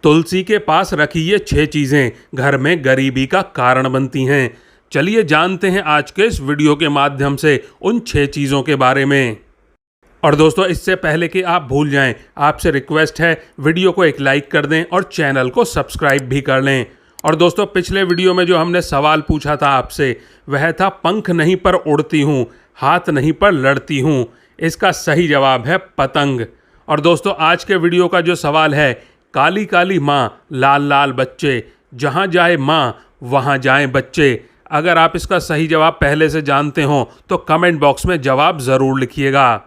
तुलसी के पास रखी ये 6 चीजें घर में गरीबी का कारण बनती हैं। चलिए जानते हैं आज के इस वीडियो के माध्यम से उन 6 चीजों के बारे में। और दोस्तों, इससे पहले कि आप भूल जाएं, आपसे रिक्वेस्ट है वीडियो को एक लाइक कर दें और चैनल को सब्सक्राइब भी कर लें। और दोस्तों, पिछले वीडियो में जो हमने सवाल पूछा था आपसे, वह था पंख नहीं पर उड़ती हूँ, हाथ नहीं पर लड़ती हूँ। इसका सही जवाब है पतंग। और दोस्तों, आज के वीडियो का जो सवाल है, काली काली माँ लाल लाल बच्चे, जहाँ जाए माँ वहाँ जाएं बच्चे। अगर आप इसका सही जवाब पहले से जानते हो तो कमेंट बॉक्स में जवाब ज़रूर लिखिएगा।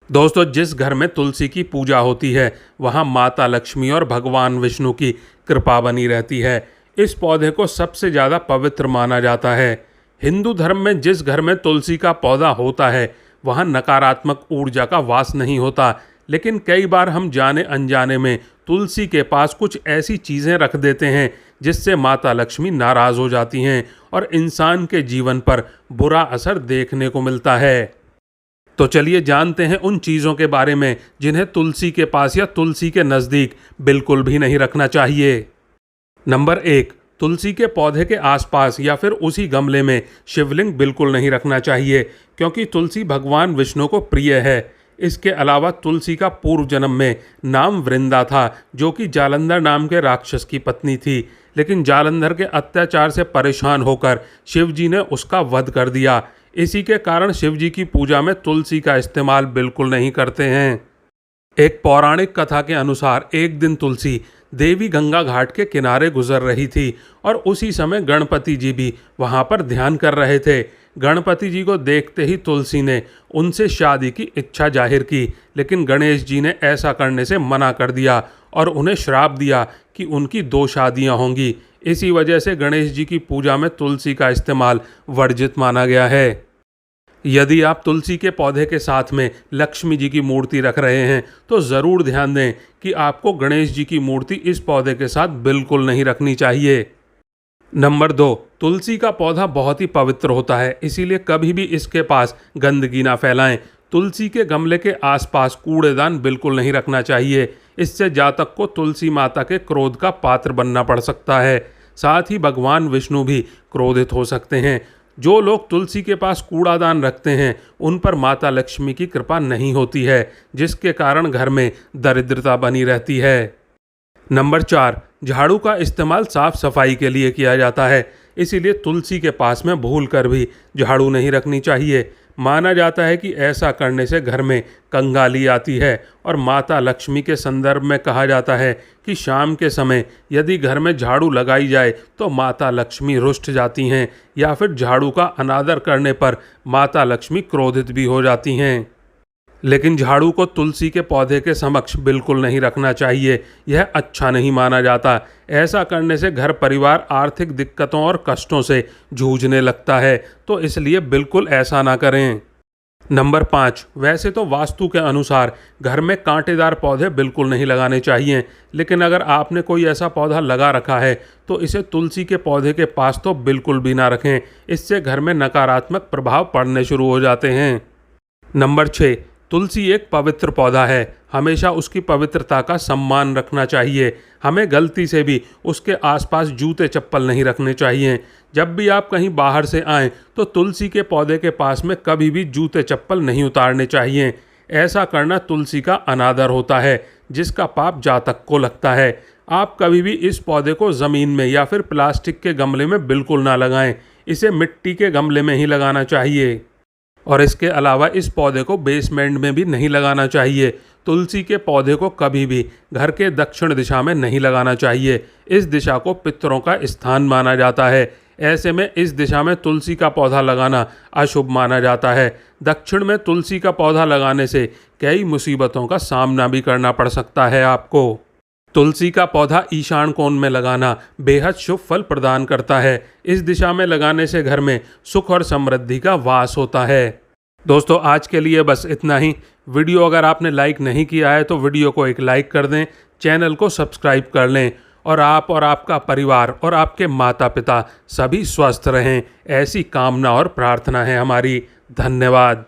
दोस्तों, जिस घर में तुलसी की पूजा होती है वहाँ माता लक्ष्मी और भगवान विष्णु की कृपा बनी रहती है। इस पौधे को सबसे ज़्यादा पवित्र माना जाता है। हिंदू धर्म में जिस घर में तुलसी का पौधा होता है वहाँ नकारात्मक ऊर्जा का वास नहीं होता। लेकिन कई बार हम जाने अनजाने में तुलसी के पास कुछ ऐसी चीज़ें रख देते हैं जिससे माता लक्ष्मी नाराज़ हो जाती हैं और इंसान के जीवन पर बुरा असर देखने को मिलता है। तो चलिए जानते हैं उन चीज़ों के बारे में जिन्हें तुलसी के पास या तुलसी के नज़दीक बिल्कुल भी नहीं रखना चाहिए। नंबर 1, तुलसी के पौधे के आसपास या फिर उसी गमले में शिवलिंग बिल्कुल नहीं रखना चाहिए, क्योंकि तुलसी भगवान विष्णु को प्रिय है। इसके अलावा तुलसी का पूर्व जन्म में नाम वृंदा था, जो कि जालंधर नाम के राक्षस की पत्नी थी। लेकिन जालंधर के अत्याचार से परेशान होकर शिवजी ने उसका वध कर दिया। इसी के कारण शिवजी की पूजा में तुलसी का इस्तेमाल बिल्कुल नहीं करते हैं। एक पौराणिक कथा के अनुसार एक दिन तुलसी देवी गंगा घाट के किनारे गुजर रही थी और उसी समय गणपति जी भी वहां पर ध्यान कर रहे थे। गणपति जी को देखते ही तुलसी ने उनसे शादी की इच्छा जाहिर की, लेकिन गणेश जी ने ऐसा करने से मना कर दिया और उन्हें श्राप दिया कि उनकी 2 शादियां होंगी। इसी वजह से गणेश जी की पूजा में तुलसी का इस्तेमाल वर्जित माना गया है। यदि आप तुलसी के पौधे के साथ में लक्ष्मी जी की मूर्ति रख रहे हैं तो ज़रूर ध्यान दें कि आपको गणेश जी की मूर्ति इस पौधे के साथ बिल्कुल नहीं रखनी चाहिए। नंबर 2, तुलसी का पौधा बहुत ही पवित्र होता है, इसीलिए कभी भी इसके पास गंदगी ना फैलाएं। तुलसी के गमले के आसपास कूड़ेदान बिल्कुल नहीं रखना चाहिए। इससे जातक को तुलसी माता के क्रोध का पात्र बनना पड़ सकता है। साथ ही भगवान विष्णु भी क्रोधित हो सकते हैं। जो लोग तुलसी के पास कूड़ादान रखते हैं उन पर माता लक्ष्मी की कृपा नहीं होती है, जिसके कारण घर में दरिद्रता बनी रहती है। नंबर 4, झाड़ू का इस्तेमाल साफ सफाई के लिए किया जाता है, इसीलिए तुलसी के पास में भूल कर भी झाड़ू नहीं रखनी चाहिए। माना जाता है कि ऐसा करने से घर में कंगाली आती है और माता लक्ष्मी के संदर्भ में कहा जाता है कि शाम के समय यदि घर में झाड़ू लगाई जाए तो माता लक्ष्मी रुष्ट जाती हैं, या फिर झाड़ू का अनादर करने पर माता लक्ष्मी क्रोधित भी हो जाती हैं। लेकिन झाड़ू को तुलसी के पौधे के समक्ष बिल्कुल नहीं रखना चाहिए, यह अच्छा नहीं माना जाता। ऐसा करने से घर परिवार आर्थिक दिक्कतों और कष्टों से जूझने लगता है, तो इसलिए बिल्कुल ऐसा ना करें। नंबर 5, वैसे तो वास्तु के अनुसार घर में कांटेदार पौधे बिल्कुल नहीं लगाने चाहिए, लेकिन अगर आपने कोई ऐसा पौधा लगा रखा है तो इसे तुलसी के पौधे के पास तो बिल्कुल भी ना रखें। इससे घर में नकारात्मक प्रभाव पड़ने शुरू हो जाते हैं। नंबर 6, तुलसी एक पवित्र पौधा है, हमेशा उसकी पवित्रता का सम्मान रखना चाहिए। हमें गलती से भी उसके आसपास जूते चप्पल नहीं रखने चाहिए। जब भी आप कहीं बाहर से आएं तो तुलसी के पौधे के पास में कभी भी जूते चप्पल नहीं उतारने चाहिए। ऐसा करना तुलसी का अनादर होता है, जिसका पाप जातक को लगता है। आप कभी भी इस पौधे को ज़मीन में या फिर प्लास्टिक के गमले में बिल्कुल ना लगाएं, इसे मिट्टी के गमले में ही लगाना चाहिए। और इसके अलावा इस पौधे को बेसमेंट में भी नहीं लगाना चाहिए। तुलसी के पौधे को कभी भी घर के दक्षिण दिशा में नहीं लगाना चाहिए। इस दिशा को पितरों का स्थान माना जाता है। ऐसे में इस दिशा में तुलसी का पौधा लगाना अशुभ माना जाता है। दक्षिण में तुलसी का पौधा लगाने से कई मुसीबतों का सामना भी करना पड़ सकता है आपको। तुलसी का पौधा ईशान कोण में लगाना बेहद शुभ फल प्रदान करता है। इस दिशा में लगाने से घर में सुख और समृद्धि का वास होता है। दोस्तों, आज के लिए बस इतना ही। वीडियो अगर आपने लाइक नहीं किया है तो वीडियो को एक लाइक कर दें, चैनल को सब्सक्राइब कर लें और आप और आपका परिवार और आपके माता पिता सभी स्वस्थ रहें, ऐसी कामना और प्रार्थना है हमारी। धन्यवाद।